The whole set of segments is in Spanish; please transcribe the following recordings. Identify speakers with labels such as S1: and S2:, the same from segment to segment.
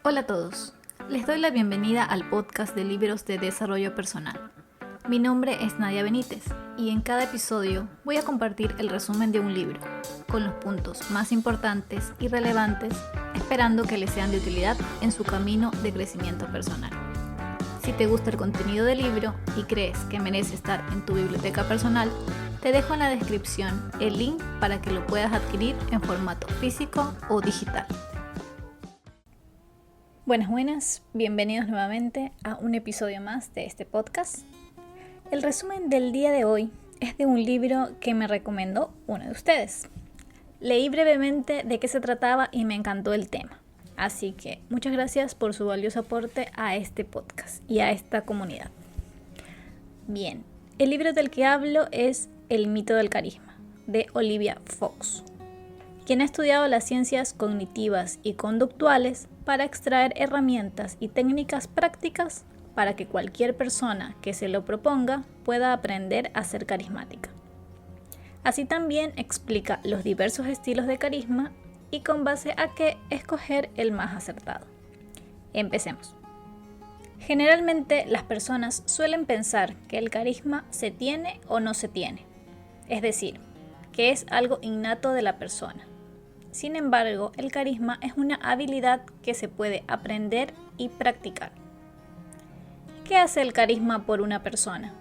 S1: Hola a todos, les doy la bienvenida al podcast de libros de desarrollo personal. Mi nombre es Nadia Benítez y en cada episodio voy a compartir el resumen de un libro, con los puntos más importantes y relevantes, esperando que les sean de utilidad en su camino de crecimiento personal. Si te gusta el contenido del libro y crees que merece estar en tu biblioteca personal, te dejo en la descripción el link para que lo puedas adquirir en formato físico o digital. Buenas, bienvenidos nuevamente a un episodio más de este podcast. El resumen del día de hoy es de un libro que me recomendó uno de ustedes. Leí brevemente de qué se trataba y me encantó el tema. Así que muchas gracias por su valioso aporte a este podcast y a esta comunidad. Bien, el libro del que hablo es El mito del carisma, de Olivia Fox, quien ha estudiado las ciencias cognitivas y conductuales para extraer herramientas y técnicas prácticas para que cualquier persona que se lo proponga pueda aprender a ser carismática. Así también explica los diversos estilos de carisma y con base a qué escoger el más acertado. Empecemos. Generalmente las personas suelen pensar que el carisma se tiene o no se tiene, es decir, que es algo innato de la persona. Sin embargo, el carisma es una habilidad que se puede aprender y practicar. ¿Qué hace el carisma por una persona?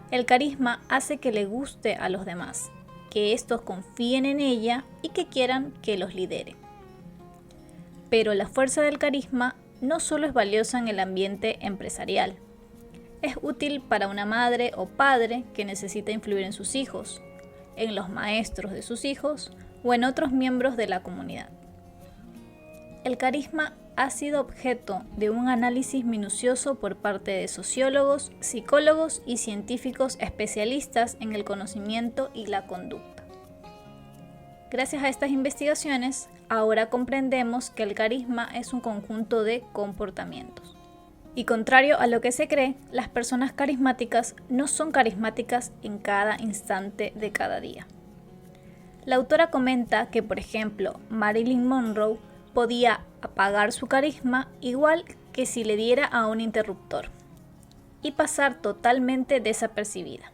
S1: El carisma hace que le guste a los demás, que estos confíen en ella y que quieran que los lidere. Pero la fuerza del carisma no solo es valiosa en el ambiente empresarial. Es útil para una madre o padre que necesita influir en sus hijos, en los maestros de sus hijos o en otros miembros de la comunidad. El carisma ha sido objeto de un análisis minucioso por parte de sociólogos, psicólogos y científicos especialistas en el conocimiento y la conducta. Gracias a estas investigaciones, ahora comprendemos que el carisma es un conjunto de comportamientos. Y contrario a lo que se cree, las personas carismáticas no son carismáticas en cada instante de cada día. La autora comenta que, por ejemplo, Marilyn Monroe podía apagar su carisma igual que si le diera a un interruptor y pasar totalmente desapercibida.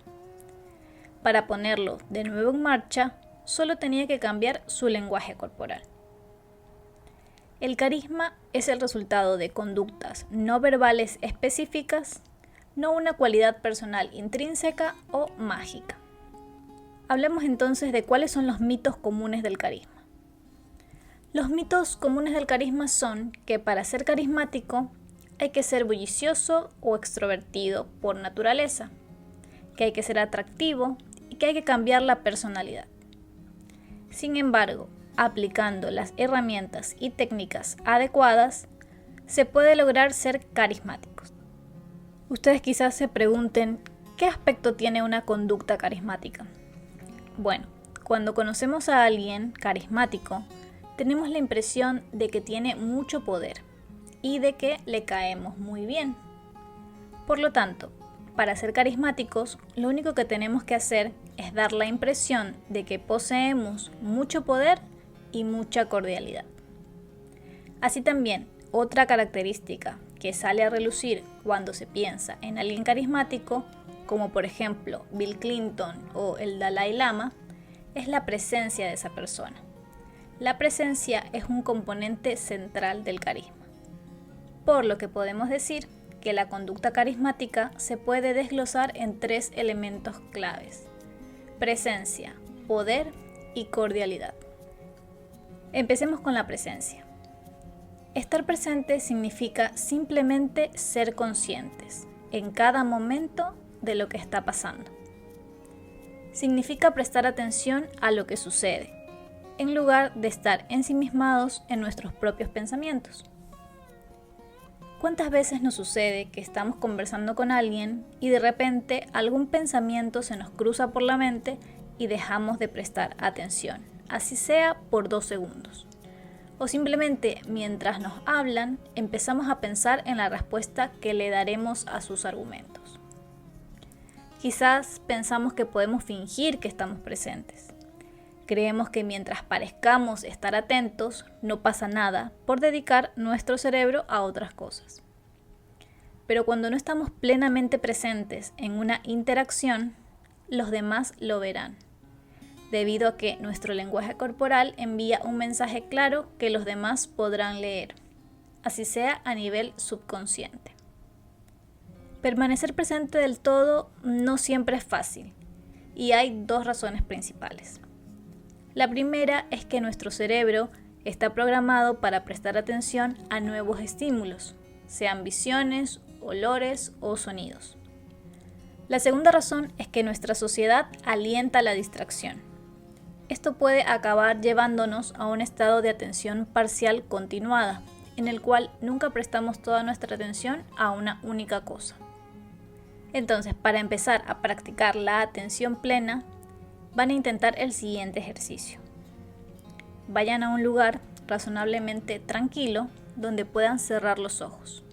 S1: Para ponerlo de nuevo en marcha, solo tenía que cambiar su lenguaje corporal. El carisma es el resultado de conductas no verbales específicas, no una cualidad personal intrínseca o mágica. Hablemos entonces de cuáles son los mitos comunes del carisma. Los mitos comunes del carisma son que para ser carismático hay que ser bullicioso o extrovertido por naturaleza, que hay que ser atractivo y que hay que cambiar la personalidad. Sin embargo, aplicando las herramientas y técnicas adecuadas, se puede lograr ser carismáticos. Ustedes quizás se pregunten, ¿qué aspecto tiene una conducta carismática? Bueno, cuando conocemos a alguien carismático, tenemos la impresión de que tiene mucho poder y de que le caemos muy bien. Por lo tanto, para ser carismáticos, lo único que tenemos que hacer es dar la impresión de que poseemos mucho poder y mucha cordialidad. Así también, otra característica que sale a relucir cuando se piensa en alguien carismático, como por ejemplo Bill Clinton o el Dalai Lama, es la presencia de esa persona. La presencia es un componente central del carisma. Por lo que podemos decir que la conducta carismática se puede desglosar en 3 elementos claves: presencia, poder y cordialidad. Empecemos con la presencia. Estar presente significa simplemente ser conscientes en cada momento de lo que está pasando. Significa prestar atención a lo que sucede, en lugar de estar ensimismados en nuestros propios pensamientos. ¿Cuántas veces nos sucede que estamos conversando con alguien y de repente algún pensamiento se nos cruza por la mente y dejamos de prestar atención, así sea por 2 segundos? O simplemente mientras nos hablan empezamos a pensar en la respuesta que le daremos a sus argumentos. Quizás pensamos que podemos fingir que estamos presentes, creemos que mientras parezcamos estar atentos, no pasa nada por dedicar nuestro cerebro a otras cosas. Pero cuando no estamos plenamente presentes en una interacción, los demás lo verán, debido a que nuestro lenguaje corporal envía un mensaje claro que los demás podrán leer, así sea a nivel subconsciente. Permanecer presente del todo no siempre es fácil, y hay dos razones principales. La primera es que nuestro cerebro está programado para prestar atención a nuevos estímulos, sean visiones, olores o sonidos. La segunda razón es que nuestra sociedad alienta la distracción. Esto puede acabar llevándonos a un estado de atención parcial continuada, en el cual nunca prestamos toda nuestra atención a una única cosa. Entonces, para empezar a practicar la atención plena, van a intentar el siguiente ejercicio. Vayan a un lugar razonablemente tranquilo donde puedan cerrar los ojos,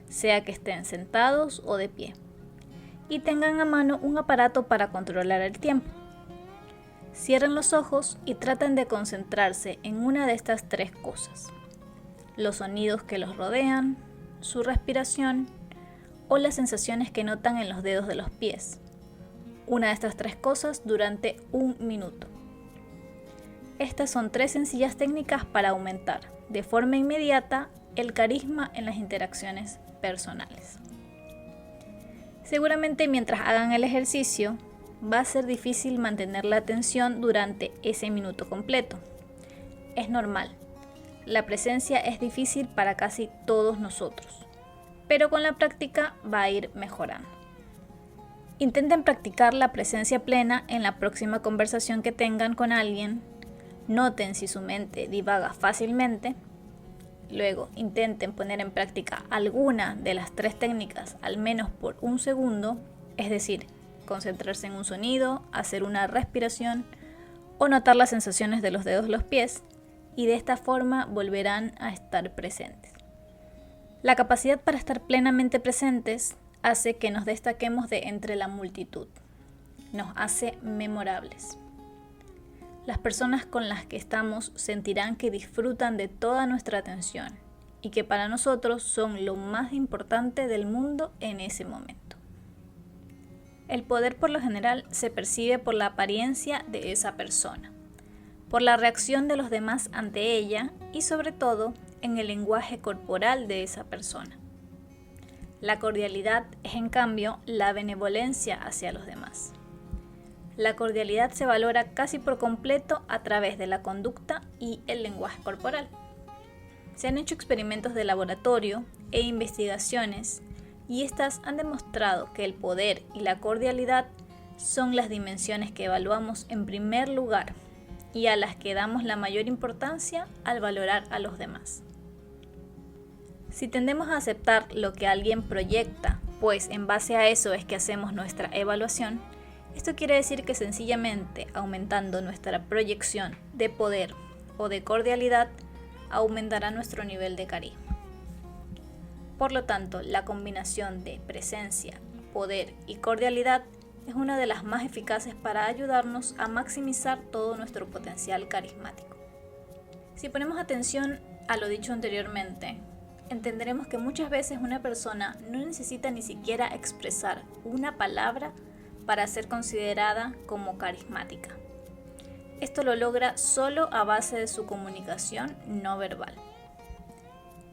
S1: sea que estén sentados o de pie, y tengan a mano un aparato para controlar el tiempo. Cierren los ojos y traten de concentrarse en una de estas tres cosas: los sonidos que los rodean, su respiración o las sensaciones que notan en los dedos de los pies. Una de estas tres cosas durante 1 minuto. Estas son 3 sencillas técnicas para aumentar de forma inmediata el carisma en las interacciones personales. Seguramente mientras hagan el ejercicio va a ser difícil mantener la atención durante ese minuto completo. Es normal. La presencia es difícil para casi todos nosotros, pero con la práctica va a ir mejorando. Intenten practicar la presencia plena en la próxima conversación que tengan con alguien. Noten si su mente divaga fácilmente. Luego intenten poner en práctica alguna de las 3 técnicas al menos por 1 segundo, es decir, concentrarse en un sonido, hacer una respiración o notar las sensaciones de los dedos de los pies, y de esta forma volverán a estar presentes. La capacidad para estar plenamente presentes hace que nos destaquemos de entre la multitud, nos hace memorables. Las personas con las que estamos sentirán que disfrutan de toda nuestra atención y que para nosotros son lo más importante del mundo en ese momento. El poder por lo general se percibe por la apariencia de esa persona, por la reacción de los demás ante ella y sobre todo en el lenguaje corporal de esa persona. La cordialidad es en cambio la benevolencia hacia los demás. La cordialidad se valora casi por completo a través de la conducta y el lenguaje corporal. Se han hecho experimentos de laboratorio e investigaciones y estas han demostrado que el poder y la cordialidad son las dimensiones que evaluamos en primer lugar y a las que damos la mayor importancia al valorar a los demás. Si tendemos a aceptar lo que alguien proyecta, pues en base a eso es que hacemos nuestra evaluación, esto quiere decir que sencillamente aumentando nuestra proyección de poder o de cordialidad, aumentará nuestro nivel de carisma. Por lo tanto, la combinación de presencia, poder y cordialidad es una de las más eficaces para ayudarnos a maximizar todo nuestro potencial carismático. Si ponemos atención a lo dicho anteriormente, entenderemos que muchas veces una persona no necesita ni siquiera expresar una palabra para ser considerada como carismática. Esto lo logra solo a base de su comunicación no verbal.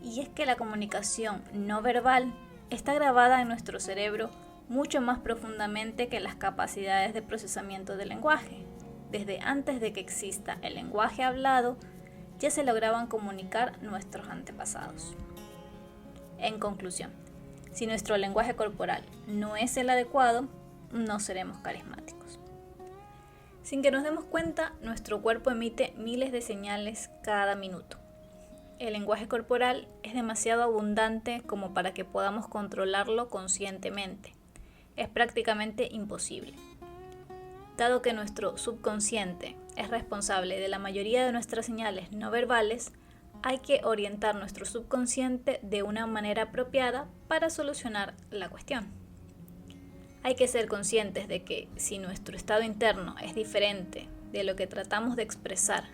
S1: Y es que la comunicación no verbal está grabada en nuestro cerebro mucho más profundamente que las capacidades de procesamiento del lenguaje. Desde antes de que exista el lenguaje hablado, ya se lograban comunicar nuestros antepasados. En conclusión, si nuestro lenguaje corporal no es el adecuado, no seremos carismáticos. Sin que nos demos cuenta, nuestro cuerpo emite miles de señales cada minuto. El lenguaje corporal es demasiado abundante como para que podamos controlarlo conscientemente. Es prácticamente imposible. Dado que nuestro subconsciente es responsable de la mayoría de nuestras señales no verbales, hay que orientar nuestro subconsciente de una manera apropiada para solucionar la cuestión. Hay que ser conscientes de que si nuestro estado interno es diferente de lo que tratamos de expresar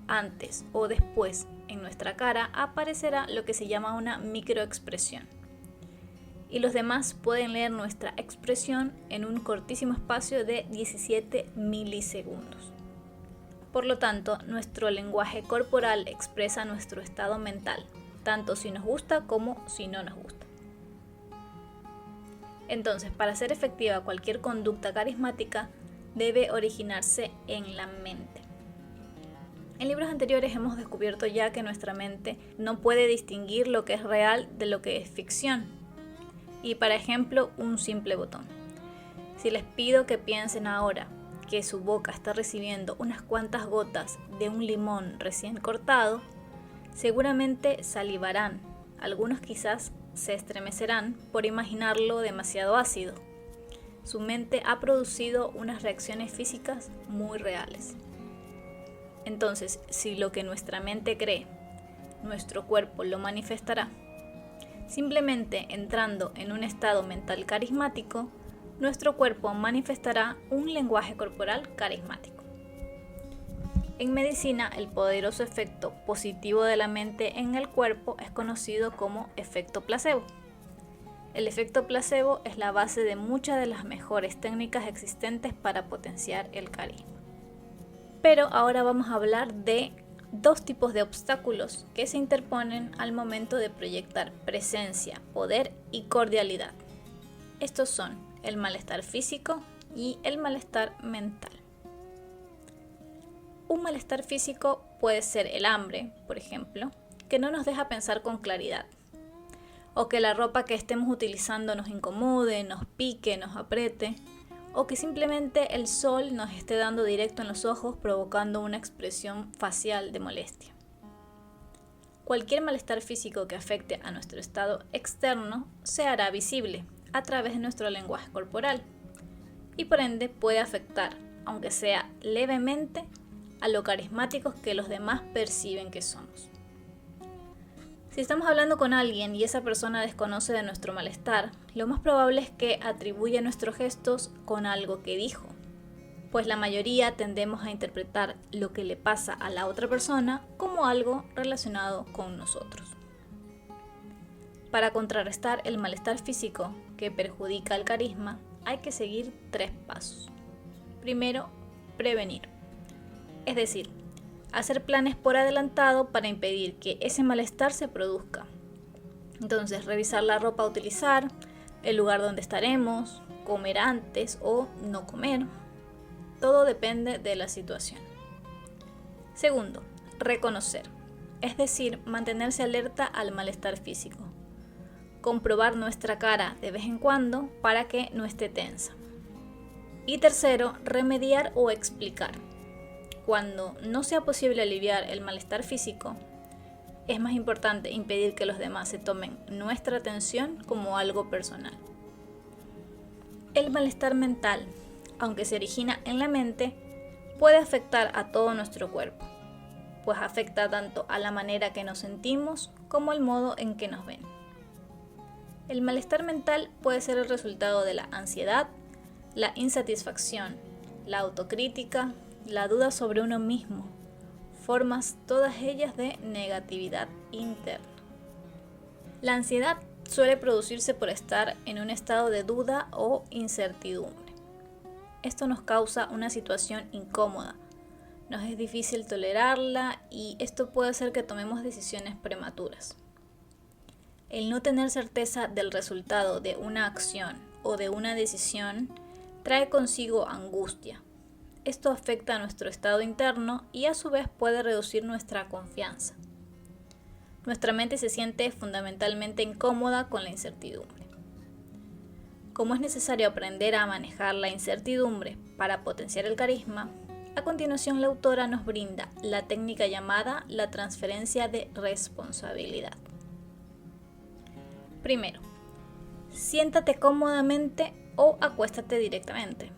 S1: antes o después en nuestra cara, aparecerá lo que se llama una microexpresión. Y los demás pueden leer nuestra expresión en un cortísimo espacio de 17 milisegundos. Por lo tanto, nuestro lenguaje corporal expresa nuestro estado mental, tanto si nos gusta como si no nos gusta. Entonces, para ser efectiva cualquier conducta carismática, debe originarse en la mente. En libros anteriores hemos descubierto ya que nuestra mente no puede distinguir lo que es real de lo que es ficción. Y para ejemplo, un simple botón. Si les pido que piensen ahora que su boca está recibiendo unas cuantas gotas de un limón recién cortado, seguramente salivarán. Algunos quizás se estremecerán por imaginarlo demasiado ácido. Su mente ha producido unas reacciones físicas muy reales. Entonces, si lo que nuestra mente cree, nuestro cuerpo lo manifestará. Simplemente entrando en un estado mental carismático, nuestro cuerpo manifestará un lenguaje corporal carismático. En medicina, el poderoso efecto positivo de la mente en el cuerpo es conocido como efecto placebo. El efecto placebo es la base de muchas de las mejores técnicas existentes para potenciar el carisma. Pero ahora vamos a hablar de dos tipos de obstáculos que se interponen al momento de proyectar presencia, poder y cordialidad. Estos son el malestar físico y el malestar mental. Un malestar físico puede ser el hambre, por ejemplo, que no nos deja pensar con claridad, o que la ropa que estemos utilizando nos incomode, nos pique, nos apriete, o que simplemente el sol nos esté dando directo en los ojos provocando una expresión facial de molestia. Cualquier malestar físico que afecte a nuestro estado externo se hará visible a través de nuestro lenguaje corporal y por ende puede afectar, aunque sea levemente, a lo carismáticos que los demás perciben que somos. Si estamos hablando con alguien y esa persona desconoce de nuestro malestar, lo más probable es que atribuya nuestros gestos con algo que dijo, pues la mayoría tendemos a interpretar lo que le pasa a la otra persona como algo relacionado con nosotros. Para contrarrestar el malestar físico que perjudica el carisma, hay que seguir 3 pasos. Primero, prevenir. Es decir, hacer planes por adelantado para impedir que ese malestar se produzca. Entonces, revisar la ropa a utilizar, el lugar donde estaremos, comer antes o no comer. Todo depende de la situación. Segundo, reconocer. Es decir, mantenerse alerta al malestar físico. Comprobar nuestra cara de vez en cuando para que no esté tensa. Y tercero, remediar o explicar. Cuando no sea posible aliviar el malestar físico, es más importante impedir que los demás se tomen nuestra atención como algo personal. El malestar mental, aunque se origina en la mente, puede afectar a todo nuestro cuerpo, pues afecta tanto a la manera que nos sentimos como al modo en que nos ven. El malestar mental puede ser el resultado de la ansiedad, la insatisfacción, la autocrítica, la duda sobre uno mismo, formas todas ellas de negatividad interna. La ansiedad suele producirse por estar en un estado de duda o incertidumbre. Esto nos causa una situación incómoda, nos es difícil tolerarla y esto puede hacer que tomemos decisiones prematuras. El no tener certeza del resultado de una acción o de una decisión trae consigo angustia. Esto afecta a nuestro estado interno y a su vez puede reducir nuestra confianza. Nuestra mente se siente fundamentalmente incómoda con la incertidumbre. Como es necesario aprender a manejar la incertidumbre para potenciar el carisma, a continuación la autora nos brinda la técnica llamada la transferencia de responsabilidad. Primero, siéntate cómodamente o acuéstate directamente.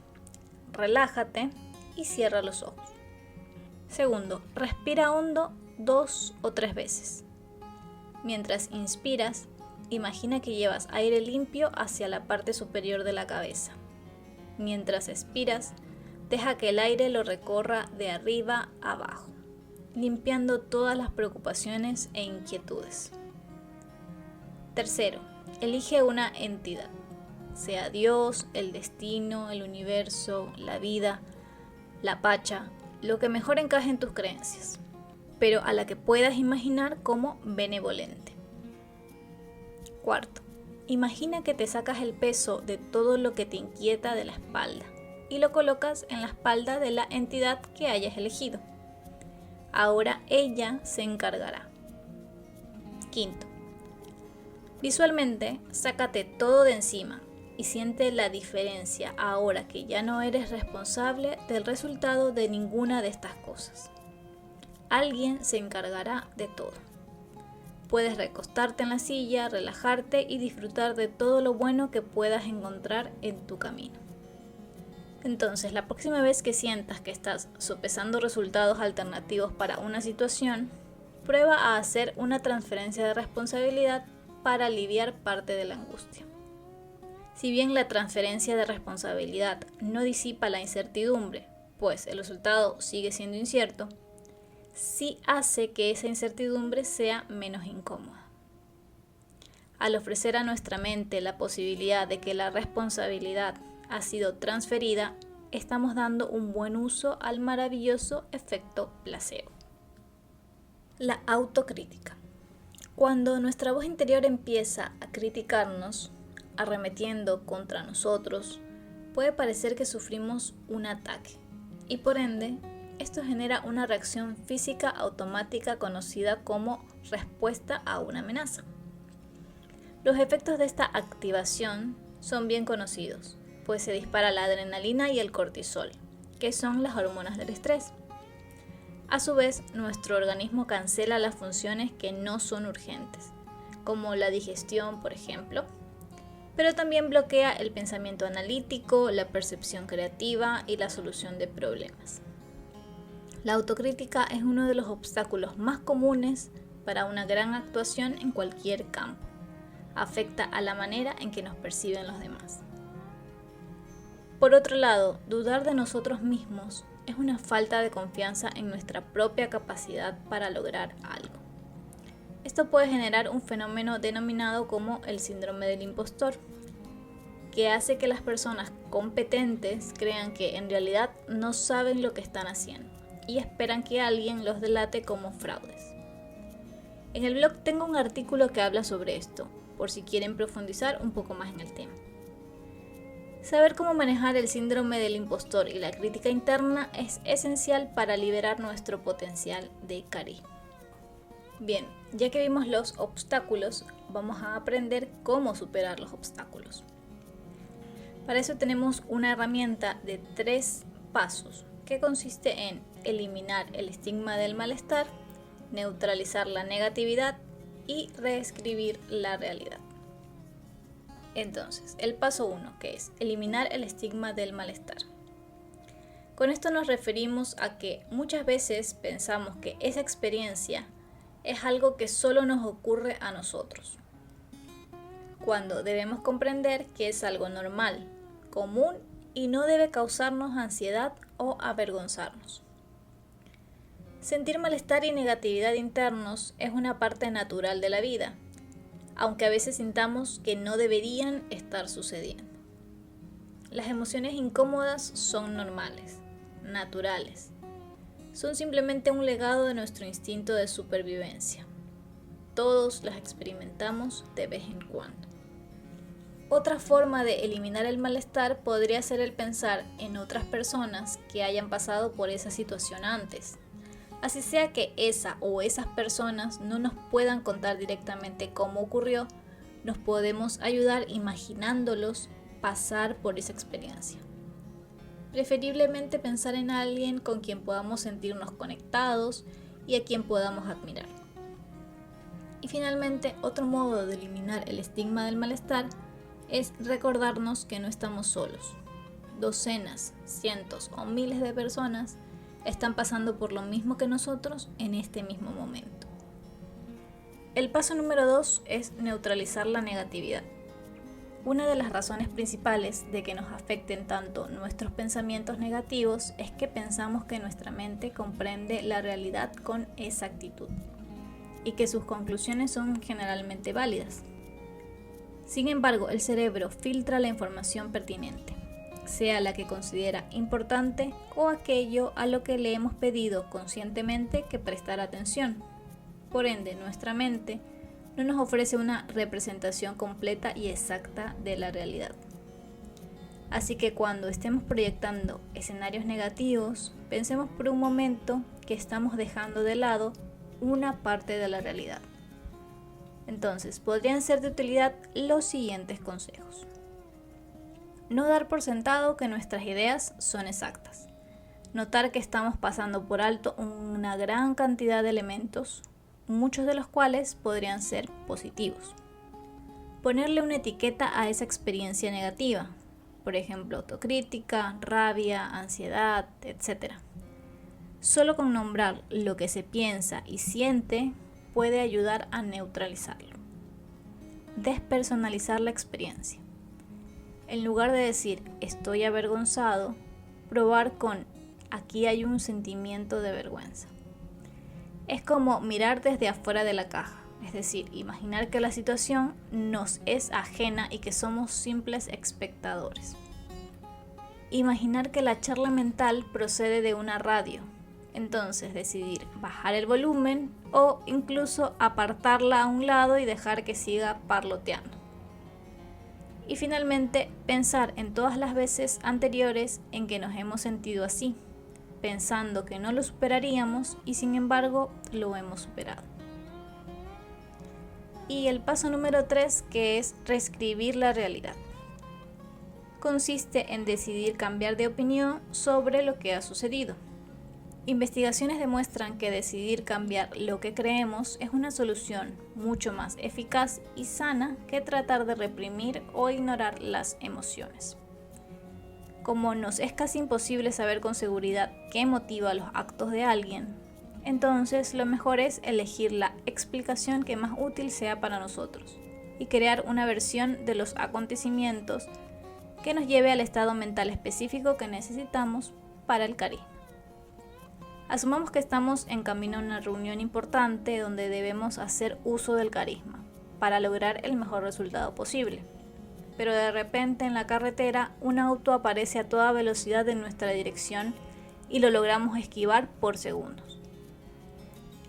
S1: Relájate y cierra los ojos. Segundo, respira hondo 2 o 3 veces. Mientras inspiras, imagina que llevas aire limpio hacia la parte superior de la cabeza. Mientras expiras, Deja que el aire lo recorra de arriba a abajo, limpiando todas las preocupaciones e inquietudes. Tercero, elige una entidad, sea Dios, el destino, el universo, la vida, la pacha, lo que mejor encaje en tus creencias, pero a la que puedas imaginar como benevolente. Cuarto, imagina que te sacas el peso de todo lo que te inquieta de la espalda y lo colocas en la espalda de la entidad que hayas elegido. Ahora ella se encargará. Quinto, visualmente sácate todo de encima y siente la diferencia ahora que ya no eres responsable del resultado de ninguna de estas cosas. Alguien se encargará de todo. Puedes recostarte en la silla, relajarte y disfrutar de todo lo bueno que puedas encontrar en tu camino. Entonces, la próxima vez que sientas que estás sopesando resultados alternativos para una situación, prueba a hacer una transferencia de responsabilidad para aliviar parte de la angustia. Si bien la transferencia de responsabilidad no disipa la incertidumbre, pues el resultado sigue siendo incierto, sí hace que esa incertidumbre sea menos incómoda. Al ofrecer a nuestra mente la posibilidad de que la responsabilidad ha sido transferida, estamos dando un buen uso al maravilloso efecto placebo. La autocrítica. Cuando nuestra voz interior empieza a criticarnos, arremetiendo contra nosotros, puede parecer que sufrimos un ataque y por ende, esto genera una reacción física automática conocida como respuesta a una amenaza. Los efectos de esta activación son bien conocidos, pues se dispara la adrenalina y el cortisol, que son las hormonas del estrés. A su vez, nuestro organismo cancela las funciones que no son urgentes, como la digestión, por ejemplo, pero también bloquea el pensamiento analítico, la percepción creativa y la solución de problemas. La autocrítica es uno de los obstáculos más comunes para una gran actuación en cualquier campo. Afecta a la manera en que nos perciben los demás. Por otro lado, dudar de nosotros mismos es una falta de confianza en nuestra propia capacidad para lograr algo. Esto puede generar un fenómeno denominado como el síndrome del impostor, que hace que las personas competentes crean que en realidad no saben lo que están haciendo y esperan que alguien los delate como fraudes. En el blog tengo un artículo que habla sobre esto, por si quieren profundizar un poco más en el tema. Saber cómo manejar el síndrome del impostor y la crítica interna es esencial para liberar nuestro potencial de carisma. Bien, ya que vimos los obstáculos, vamos a aprender cómo superar los obstáculos. Para eso tenemos una herramienta de 3 pasos, que consiste en eliminar el estigma del malestar, neutralizar la negatividad y reescribir la realidad. Entonces, el paso 1, que es eliminar el estigma del malestar. Con esto nos referimos a que muchas veces pensamos que esa experiencia es algo que solo nos ocurre a nosotros, cuando debemos comprender que es algo normal, común y no debe causarnos ansiedad o avergonzarnos. Sentir malestar y negatividad internos es una parte natural de la vida, aunque a veces sintamos que no deberían estar sucediendo. Las emociones incómodas son normales, naturales. Son simplemente un legado de nuestro instinto de supervivencia. Todos las experimentamos de vez en cuando. Otra forma de eliminar el malestar podría ser el pensar en otras personas que hayan pasado por esa situación antes. Así sea que esa o esas personas no nos puedan contar directamente cómo ocurrió, nos podemos ayudar imaginándolos pasar por esa experiencia. Preferiblemente pensar en alguien con quien podamos sentirnos conectados y a quien podamos admirar. Y finalmente, otro modo de eliminar el estigma del malestar es recordarnos que no estamos solos. Docenas, cientos o miles de personas están pasando por lo mismo que nosotros en este mismo momento. El paso número 2 es neutralizar la negatividad. Una de las razones principales de que nos afecten tanto nuestros pensamientos negativos es que pensamos que nuestra mente comprende la realidad con exactitud y que sus conclusiones son generalmente válidas. Sin embargo, el cerebro filtra la información pertinente, sea la que considera importante o aquello a lo que le hemos pedido conscientemente que prestar atención. Por ende, nuestra mente no nos ofrece una representación completa y exacta de la realidad. Así que cuando estemos proyectando escenarios negativos, pensemos por un momento que estamos dejando de lado una parte de la realidad. Entonces, podrían ser de utilidad los siguientes consejos. No dar por sentado que nuestras ideas son exactas. Notar que estamos pasando por alto una gran cantidad de elementos, muchos de los cuales podrían ser positivos. Ponerle una etiqueta a esa experiencia negativa, por ejemplo, autocrítica, rabia, ansiedad, etc. Solo con nombrar lo que se piensa y siente puede ayudar a neutralizarlo. Despersonalizar la experiencia. En lugar de decir estoy avergonzado, probar con aquí hay un sentimiento de vergüenza. Es como mirar desde afuera de la caja, es decir, imaginar que la situación nos es ajena y que somos simples espectadores. Imaginar que la charla mental procede de una radio, entonces decidir bajar el volumen o incluso apartarla a un lado y dejar que siga parloteando. Y finalmente, pensar en todas las veces anteriores en que nos hemos sentido así, pensando que no lo superaríamos y sin embargo lo hemos superado. Y el paso número 3, que es reescribir la realidad. Consiste en decidir cambiar de opinión sobre lo que ha sucedido. Investigaciones demuestran que decidir cambiar lo que creemos es una solución mucho más eficaz y sana que tratar de reprimir o ignorar las emociones. Como nos es casi imposible saber con seguridad qué motiva los actos de alguien, entonces lo mejor es elegir la explicación que más útil sea para nosotros y crear una versión de los acontecimientos que nos lleve al estado mental específico que necesitamos para el carisma. Asumamos que estamos en camino a una reunión importante donde debemos hacer uso del carisma para lograr el mejor resultado posible. Pero de repente en la carretera un auto aparece a toda velocidad en nuestra dirección y lo logramos esquivar por segundos.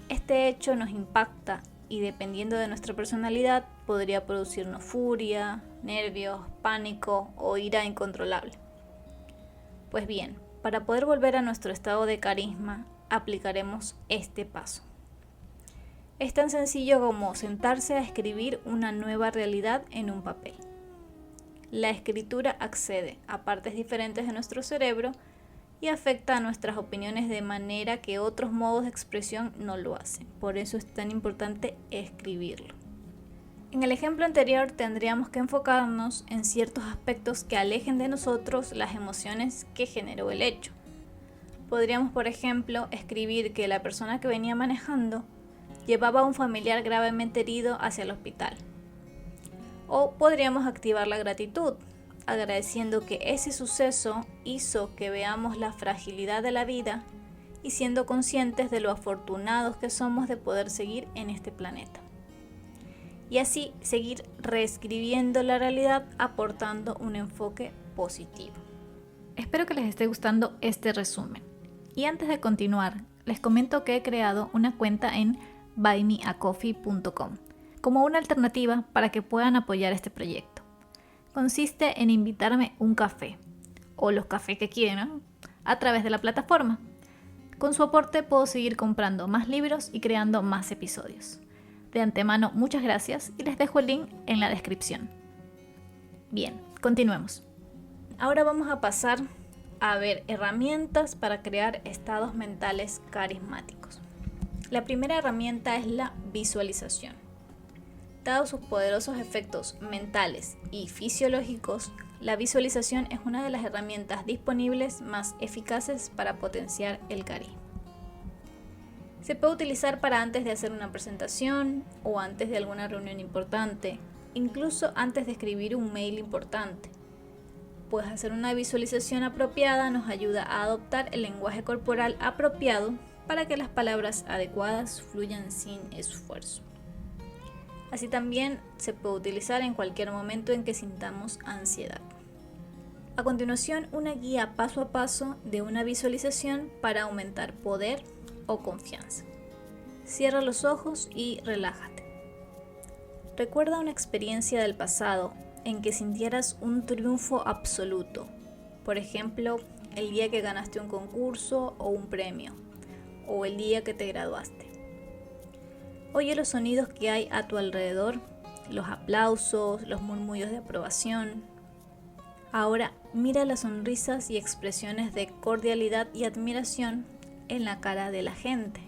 S1: Este hecho nos impacta y dependiendo de nuestra personalidad podría producirnos furia, nervios, pánico o ira incontrolable. Pues bien, para poder volver a nuestro estado de carisma aplicaremos este paso. Es tan sencillo como sentarse a escribir una nueva realidad en un papel. La escritura accede a partes diferentes de nuestro cerebro y afecta a nuestras opiniones de manera que otros modos de expresión no lo hacen. Por eso es tan importante escribirlo. En el ejemplo anterior tendríamos que enfocarnos en ciertos aspectos que alejen de nosotros las emociones que generó el hecho. Podríamos, por ejemplo, escribir que la persona que venía manejando llevaba a un familiar gravemente herido hacia el hospital. O podríamos activar la gratitud, agradeciendo que ese suceso hizo que veamos la fragilidad de la vida y siendo conscientes de lo afortunados que somos de poder seguir en este planeta. Y así seguir reescribiendo la realidad aportando un enfoque positivo. Espero que les esté gustando este resumen. Y antes de continuar, les comento que he creado una cuenta en buymeacoffee.com como una alternativa para que puedan apoyar este proyecto. Consiste en invitarme un café, o los cafés que quieran, a través de la plataforma. Con su aporte puedo seguir comprando más libros y creando más episodios. De antemano, muchas gracias y les dejo el link en la descripción. Bien, continuemos. Ahora vamos a pasar a ver herramientas para crear estados mentales carismáticos. La primera herramienta es la visualización. Dados sus poderosos efectos mentales y fisiológicos, la visualización es una de las herramientas disponibles más eficaces para potenciar el carisma. Se puede utilizar para antes de hacer una presentación o antes de alguna reunión importante, incluso antes de escribir un mail importante. Pues hacer una visualización apropiada nos ayuda a adoptar el lenguaje corporal apropiado para que las palabras adecuadas fluyan sin esfuerzo. Así también se puede utilizar en cualquier momento en que sintamos ansiedad. A continuación, una guía paso a paso de una visualización para aumentar poder o confianza. Cierra los ojos y relájate. Recuerda una experiencia del pasado en que sintieras un triunfo absoluto. Por ejemplo, el día que ganaste un concurso o un premio, o el día que te graduaste. Oye los sonidos que hay a tu alrededor, los aplausos, los murmullos de aprobación. Ahora mira las sonrisas y expresiones de cordialidad y admiración en la cara de la gente.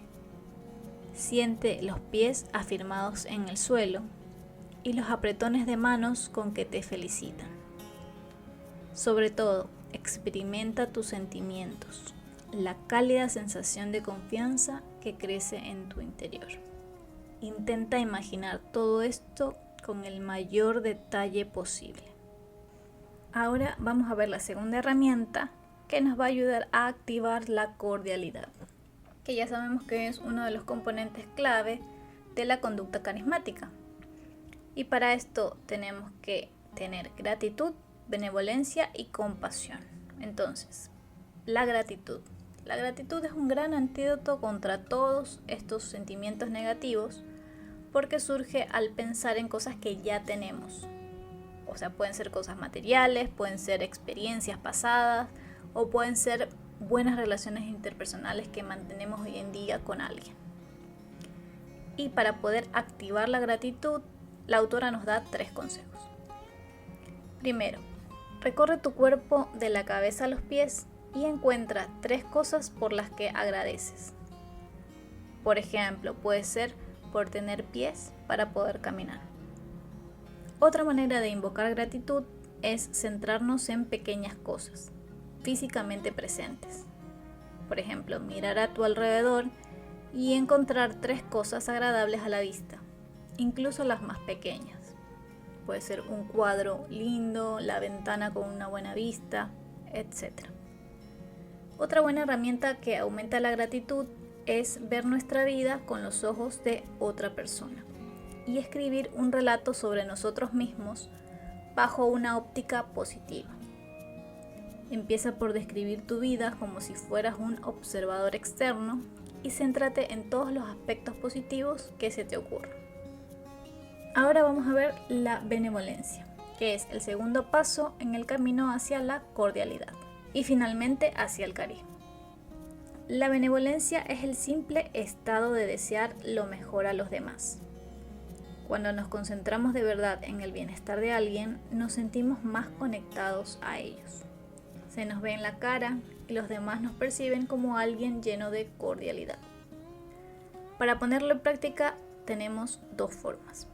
S1: Siente los pies afirmados en el suelo y los apretones de manos con que te felicitan. Sobre todo, experimenta tus sentimientos, la cálida sensación de confianza que crece en tu interior. Intenta imaginar todo esto con el mayor detalle posible. Ahora vamos a ver la segunda herramienta que nos va a ayudar a activar la cordialidad, que ya sabemos que es uno de los componentes clave de la conducta carismática. Y para esto tenemos que tener gratitud, benevolencia y compasión. Entonces, la gratitud. La gratitud es un gran antídoto contra todos estos sentimientos negativos porque surge al pensar en cosas que ya tenemos. O sea, pueden ser cosas materiales, pueden ser experiencias pasadas o pueden ser buenas relaciones interpersonales que mantenemos hoy en día con alguien. Y para poder activar la gratitud, la autora nos da 3 consejos. Primero, recorre tu cuerpo de la cabeza a los pies y encuentra 3 cosas por las que agradeces. Por ejemplo, puede ser por tener pies para poder caminar. Otra manera de invocar gratitud es centrarnos en pequeñas cosas, físicamente presentes. Por ejemplo, mirar a tu alrededor y encontrar 3 cosas agradables a la vista, incluso las más pequeñas. Puede ser un cuadro lindo, la ventana con una buena vista, etc. Otra buena herramienta que aumenta la gratitud es ver nuestra vida con los ojos de otra persona y escribir un relato sobre nosotros mismos bajo una óptica positiva. Empieza por describir tu vida como si fueras un observador externo y céntrate en todos los aspectos positivos que se te ocurran. Ahora vamos a ver la benevolencia, que es el segundo paso en el camino hacia la cordialidad y finalmente hacia el carisma. La benevolencia es el simple estado de desear lo mejor a los demás. Cuando nos concentramos de verdad en el bienestar de alguien, nos sentimos más conectados a ellos. Se nos ve en la cara y los demás nos perciben como alguien lleno de cordialidad. Para ponerlo en práctica tenemos 2 formas.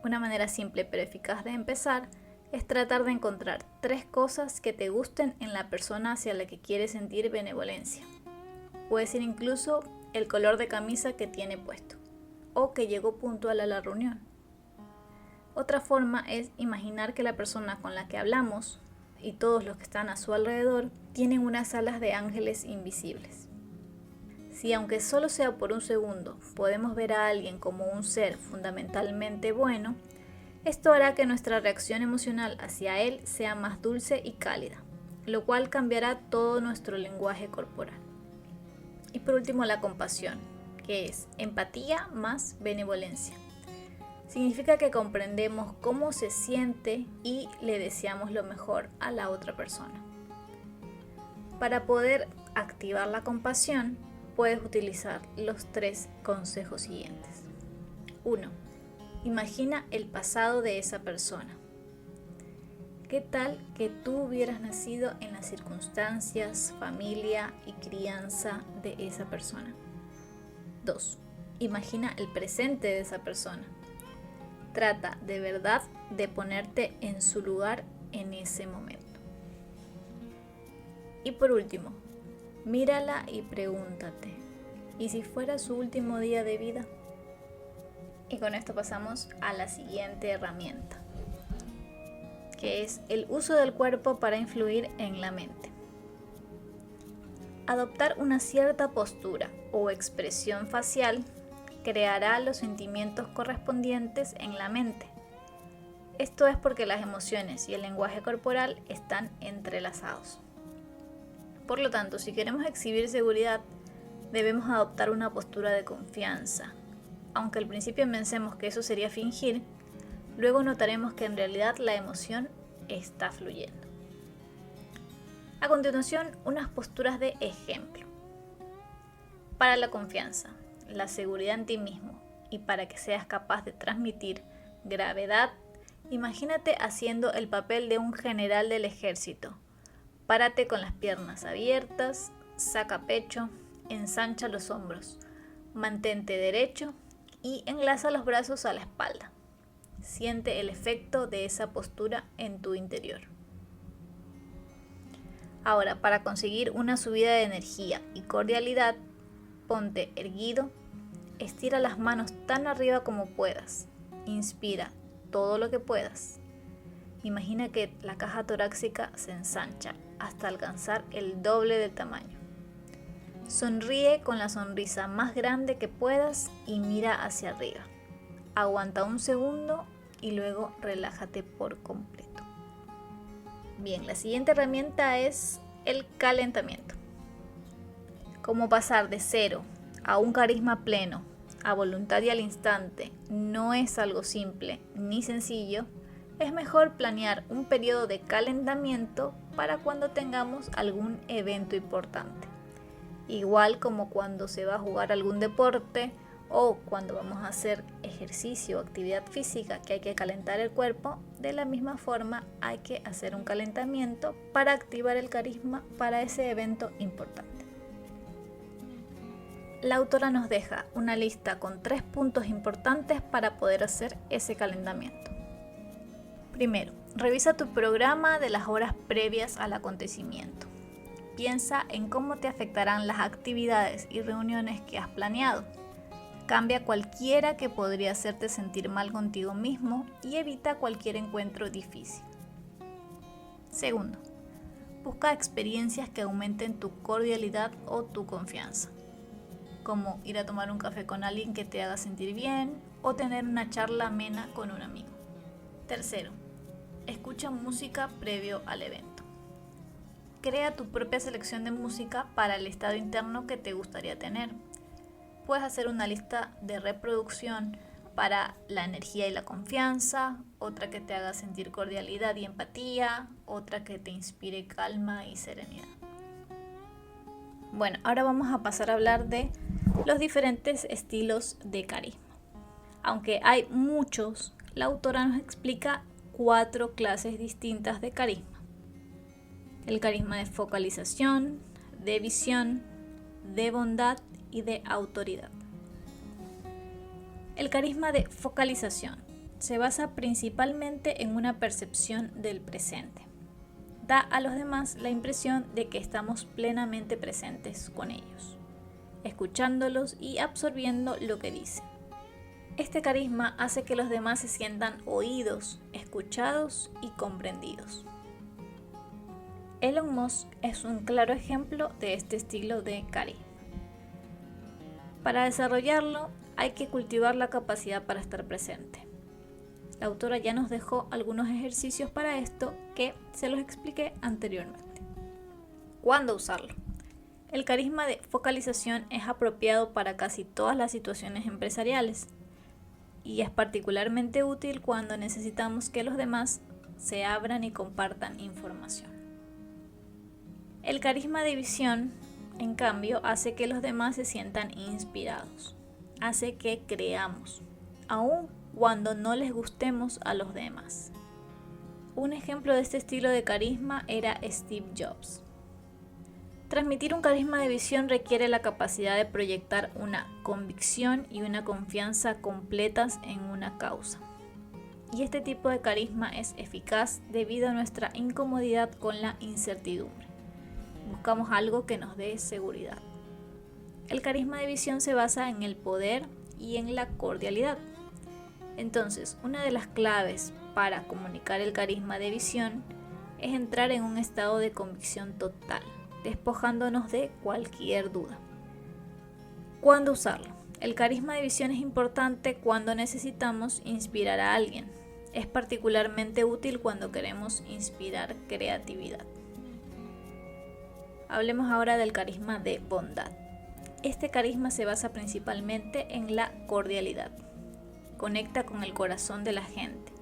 S1: Una manera simple pero eficaz de empezar es tratar de encontrar 3 cosas que te gusten en la persona hacia la que quieres sentir benevolencia. Puede ser incluso el color de camisa que tiene puesto o que llegó puntual a la reunión. Otra forma es imaginar que la persona con la que hablamos y todos los que están a su alrededor tienen unas alas de ángeles invisibles. Si aunque solo sea por un segundo podemos ver a alguien como un ser fundamentalmente bueno, esto hará que nuestra reacción emocional hacia él sea más dulce y cálida, lo cual cambiará todo nuestro lenguaje corporal. Y por último, la compasión, que es empatía más benevolencia. Significa que comprendemos cómo se siente y le deseamos lo mejor a la otra persona. Para poder activar la compasión, puedes utilizar los 3 consejos siguientes. 1. Imagina el pasado de esa persona. ¿Qué tal que tú hubieras nacido en las circunstancias, familia y crianza de esa persona? 2. Imagina el presente de esa persona. Trata de verdad de ponerte en su lugar en ese momento. Y por último, mírala y pregúntate, ¿y si fuera su último día de vida? Y con esto pasamos a la siguiente herramienta, que es el uso del cuerpo para influir en la mente. Adoptar una cierta postura o expresión facial creará los sentimientos correspondientes en la mente. Esto es porque las emociones y el lenguaje corporal están entrelazados. Por lo tanto, si queremos exhibir seguridad, debemos adoptar una postura de confianza. Aunque al principio pensemos que eso sería fingir, luego notaremos que en realidad la emoción está fluyendo. A continuación, unas posturas de ejemplo. Para la confianza, la seguridad en ti mismo y para que seas capaz de transmitir gravedad, imagínate haciendo el papel de un general del ejército. Párate con las piernas abiertas, saca pecho, ensancha los hombros, mantente derecho y enlaza los brazos a la espalda. Siente el efecto de esa postura en tu interior. Ahora, para conseguir una subida de energía y cordialidad, ponte erguido, estira las manos tan arriba como puedas, inspira todo lo que puedas. Imagina que la caja torácica se ensancha hasta alcanzar el doble del tamaño. Sonríe con la sonrisa más grande que puedas y mira hacia arriba. Aguanta un segundo y luego relájate por completo. Bien, la siguiente herramienta es el calentamiento. Como pasar de cero a un carisma pleno, a voluntad y al instante, no es algo simple ni sencillo, es mejor planear un periodo de calentamiento para cuando tengamos algún evento importante. Igual como cuando se va a jugar algún deporte o cuando vamos a hacer ejercicio o actividad física que hay que calentar el cuerpo, de la misma forma hay que hacer un calentamiento para activar el carisma para ese evento importante. La autora nos deja una lista con 3 puntos importantes para poder hacer ese calentamiento. Primero, revisa tu programa de las horas previas al acontecimiento. Piensa en cómo te afectarán las actividades y reuniones que has planeado. Cambia cualquiera que podría hacerte sentir mal contigo mismo y evita cualquier encuentro difícil. Segundo, busca experiencias que aumenten tu cordialidad o tu confianza, como ir a tomar un café con alguien que te haga sentir bien o tener una charla amena con un amigo. Tercero, escucha música previo al evento. Crea tu propia selección de música para el estado interno que te gustaría tener. Puedes hacer una lista de reproducción para la energía y la confianza, otra que te haga sentir cordialidad y empatía, otra que te inspire calma y serenidad. Bueno, ahora vamos a pasar a hablar de los diferentes estilos de carisma. Aunque hay muchos, la autora nos explica 4 clases distintas de carisma. El carisma de focalización, de visión, de bondad y de autoridad. El carisma de focalización se basa principalmente en una percepción del presente. Da a los demás la impresión de que estamos plenamente presentes con ellos, escuchándolos y absorbiendo lo que dicen. Este carisma hace que los demás se sientan oídos, escuchados y comprendidos. Elon Musk es un claro ejemplo de este estilo de carisma. Para desarrollarlo hay que cultivar la capacidad para estar presente. La autora ya nos dejó algunos ejercicios para esto que se los expliqué anteriormente. ¿Cuándo usarlo? El carisma de focalización es apropiado para casi todas las situaciones empresariales y es particularmente útil cuando necesitamos que los demás se abran y compartan información. El carisma de visión, en cambio, hace que los demás se sientan inspirados, hace que creamos, aun cuando no les gustemos a los demás. Un ejemplo de este estilo de carisma era Steve Jobs. Transmitir un carisma de visión requiere la capacidad de proyectar una convicción y una confianza completas en una causa. Y este tipo de carisma es eficaz debido a nuestra incomodidad con la incertidumbre. Buscamos algo que nos dé seguridad. El carisma de visión se basa en el poder y en la cordialidad. Entonces, una de las claves para comunicar el carisma de visión es entrar en un estado de convicción total, despojándonos de cualquier duda. ¿Cuándo usarlo? El carisma de visión es importante cuando necesitamos inspirar a alguien. Es particularmente útil cuando queremos inspirar creatividad. Hablemos ahora del carisma de bondad. Este carisma se basa principalmente en la cordialidad. Conecta con el corazón de la gente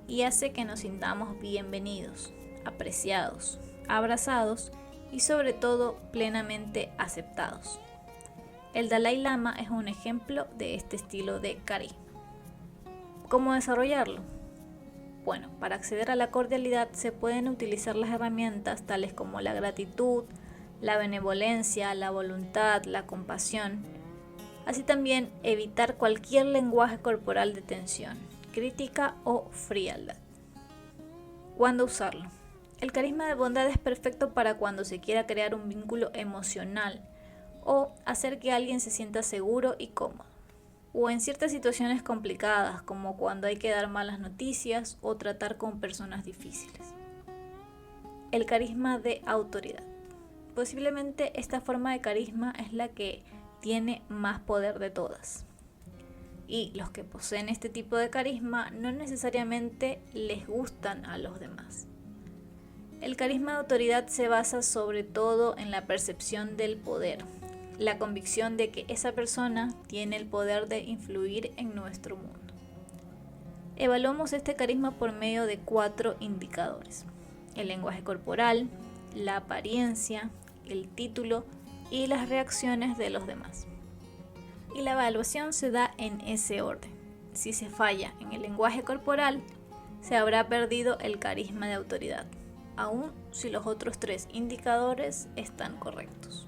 S1: y hace que nos sintamos bienvenidos, apreciados, abrazados y sobre todo plenamente aceptados. El Dalai Lama es un ejemplo de este estilo de carisma. ¿Cómo desarrollarlo? Bueno, para acceder a la cordialidad se pueden utilizar las herramientas tales como la gratitud, la benevolencia, la voluntad, la compasión. Así también evitar cualquier lenguaje corporal de tensión, crítica o frialdad. ¿Cuándo usarlo? El carisma de bondad es perfecto para cuando se quiera crear un vínculo emocional o hacer que alguien se sienta seguro y cómodo, o en ciertas situaciones complicadas como cuando hay que dar malas noticias o tratar con personas difíciles. El carisma de autoridad. Posiblemente esta forma de carisma es la que tiene más poder de todas. Y los que poseen este tipo de carisma no necesariamente les gustan a los demás. El carisma de autoridad se basa sobre todo en la percepción del poder, la convicción de que esa persona tiene el poder de influir en nuestro mundo. Evaluamos este carisma por medio de 4 indicadores: el lenguaje corporal, la apariencia, el título y las reacciones de los demás. Y la evaluación se da en ese orden. Si se falla en el lenguaje corporal, se habrá perdido el carisma de autoridad, aun si los otros 3 indicadores están correctos.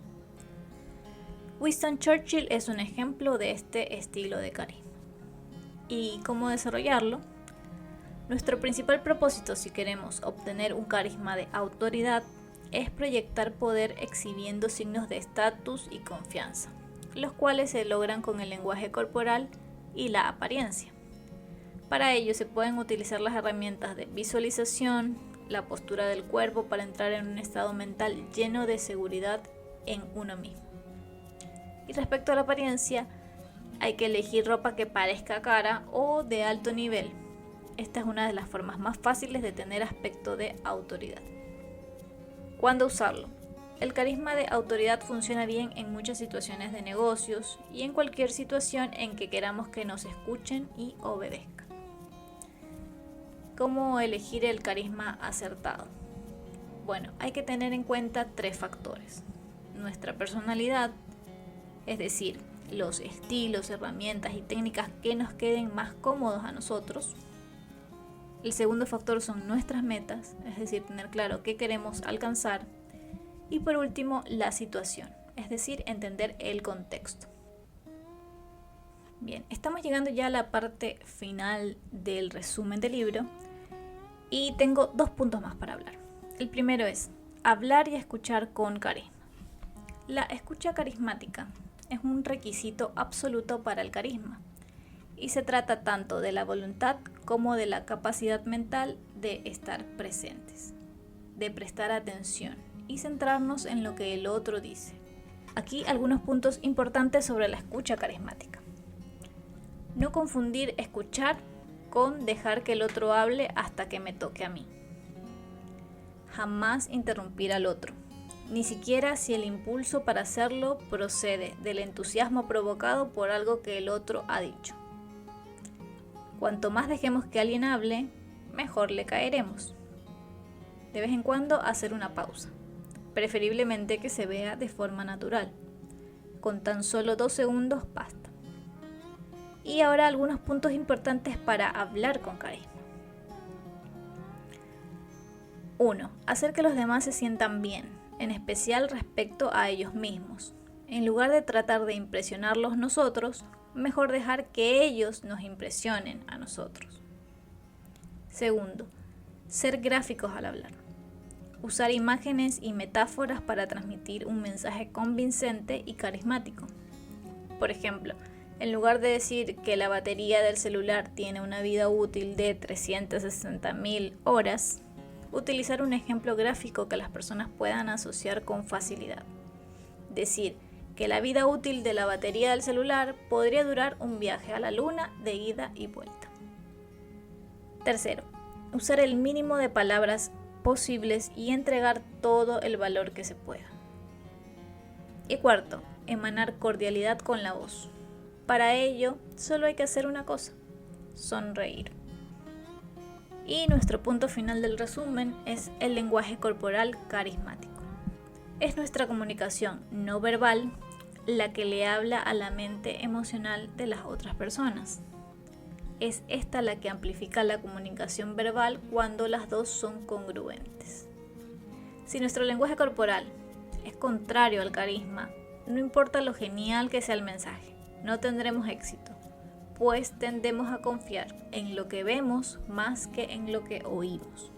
S1: Winston Churchill es un ejemplo de este estilo de carisma. ¿Y cómo desarrollarlo? Nuestro principal propósito si queremos obtener un carisma de autoridad es proyectar poder exhibiendo signos de estatus y confianza, los cuales se logran con el lenguaje corporal y la apariencia. Para ello se pueden utilizar las herramientas de visualización, la postura del cuerpo para entrar en un estado mental lleno de seguridad en uno mismo. Y respecto a la apariencia, hay que elegir ropa que parezca cara o de alto nivel. Esta es una de las formas más fáciles de tener aspecto de autoridad. ¿Cuándo usarlo? El carisma de autoridad funciona bien en muchas situaciones de negocios y en cualquier situación en que queramos que nos escuchen y obedezcan. ¿Cómo elegir el carisma acertado? Bueno, hay que tener en cuenta 3 factores: nuestra personalidad, es decir, los estilos, herramientas y técnicas que nos queden más cómodos a nosotros. El segundo factor son nuestras metas, es decir, tener claro qué queremos alcanzar. Y por último, la situación, es decir, entender el contexto. Bien, estamos llegando ya a la parte final del resumen del libro y tengo 2 puntos más para hablar. El primero es hablar y escuchar con carisma. La escucha carismática es un requisito absoluto para el carisma y se trata tanto de la voluntad como de la capacidad mental de estar presentes, de prestar atención y centrarnos en lo que el otro dice. Aquí algunos puntos importantes sobre la escucha carismática. No confundir escuchar con dejar que el otro hable hasta que me toque a mí. Jamás interrumpir al otro, ni siquiera si el impulso para hacerlo procede del entusiasmo provocado por algo que el otro ha dicho. Cuanto más dejemos que alguien hable, mejor le caeremos. De vez en cuando hacer una pausa, preferiblemente que se vea de forma natural. Con tan solo 2 segundos basta. Y ahora algunos puntos importantes para hablar con carisma. 1. Hacer que los demás se sientan bien, en especial respecto a ellos mismos. En lugar de tratar de impresionarlos nosotros, mejor dejar que ellos nos impresionen a nosotros. 2. Ser gráficos al hablar. Usar imágenes y metáforas para transmitir un mensaje convincente y carismático. Por ejemplo, En lugar de decir que la batería del celular tiene una vida útil de 360.000 horas, utilizar un ejemplo gráfico que las personas puedan asociar con facilidad. Decir que la vida útil de la batería del celular podría durar un viaje a la luna de ida y vuelta. Tercero, usar el mínimo de palabras posibles y entregar todo el valor que se pueda. Y cuarto, emanar cordialidad con la voz. Para ello, solo hay que hacer una cosa: sonreír. Y nuestro punto final del resumen es el lenguaje corporal carismático. Es nuestra comunicación no verbal la que le habla a la mente emocional de las otras personas. Es esta la que amplifica la comunicación verbal cuando las dos son congruentes. Si nuestro lenguaje corporal es contrario al carisma, no importa lo genial que sea el mensaje, no tendremos éxito, pues tendemos a confiar en lo que vemos más que en lo que oímos.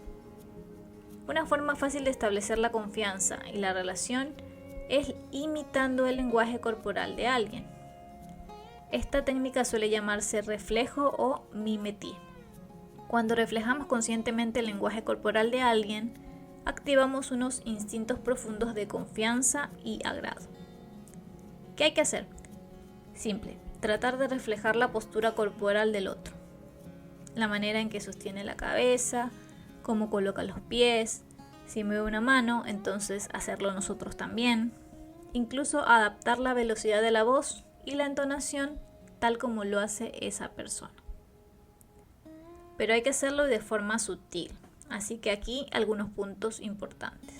S1: Una forma fácil de establecer la confianza y la relación es imitando el lenguaje corporal de alguien. Esta técnica suele llamarse reflejo o mimetismo. Cuando reflejamos conscientemente el lenguaje corporal de alguien, activamos unos instintos profundos de confianza y agrado. ¿Qué hay que hacer? Simple, tratar de reflejar la postura corporal del otro, la manera en que sostiene la cabeza, cómo coloca los pies, si mueve una mano, entonces hacerlo nosotros también, incluso adaptar la velocidad de la voz y la entonación tal como lo hace esa persona. Pero hay que hacerlo de forma sutil, así que aquí algunos puntos importantes.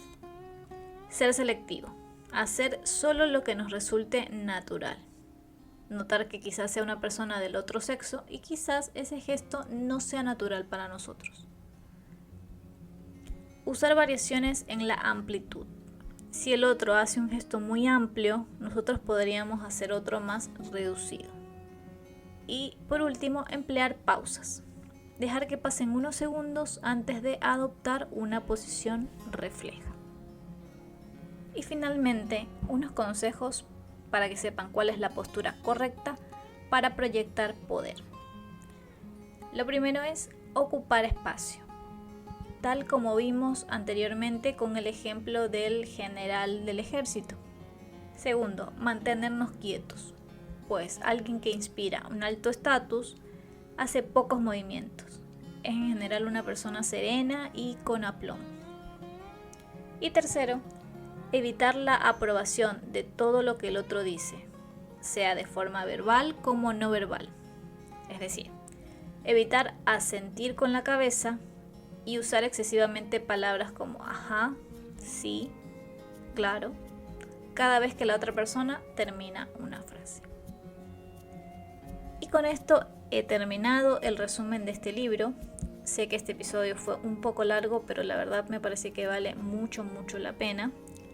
S1: Ser selectivo, hacer solo lo que nos resulte natural. Notar que quizás sea una persona del otro sexo y quizás ese gesto no sea natural para nosotros. Usar variaciones en la amplitud. Si el otro hace un gesto muy amplio, nosotros podríamos hacer otro más reducido. Y por último, emplear pausas. Dejar que pasen unos segundos antes de adoptar una posición refleja. Y finalmente, unos consejos para que sepan cuál es la postura correcta para proyectar poder. Lo primero es ocupar espacio, tal como vimos anteriormente con el ejemplo del general del ejército. Segundo, mantenernos quietos, pues alguien que inspira un alto estatus hace pocos movimientos. Es en general una persona serena y con aplomo. Y tercero, evitar la aprobación de todo lo que el otro dice, sea de forma verbal como no verbal. Es decir, evitar asentir con la cabeza y usar excesivamente palabras como ajá, sí, claro, cada vez que la otra persona termina una frase. Y con esto he terminado el resumen de este libro. Sé que este episodio fue un poco largo, pero la verdad me parece que vale mucho la pena.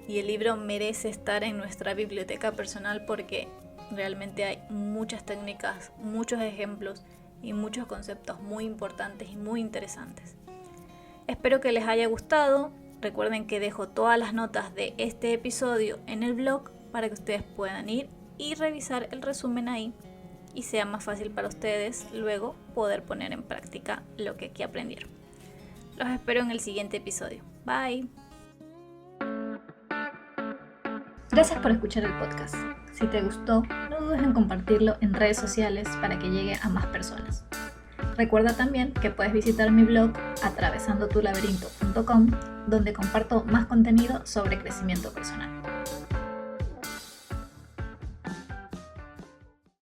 S1: Y el libro merece estar en nuestra biblioteca personal porque realmente hay muchas técnicas, muchos ejemplos y muchos conceptos muy importantes y muy interesantes. Espero que les haya gustado. Recuerden que dejo todas las notas de este episodio en el blog para que ustedes puedan ir y revisar el resumen ahí y sea más fácil para ustedes luego poder poner en práctica lo que aquí aprendieron. Los espero en el siguiente episodio. Bye. Gracias por escuchar el podcast. Si te gustó, no dudes en compartirlo en redes sociales para que llegue a más personas. Recuerda también que puedes visitar mi blog atravesandotulaberinto.com, donde comparto más contenido sobre crecimiento personal.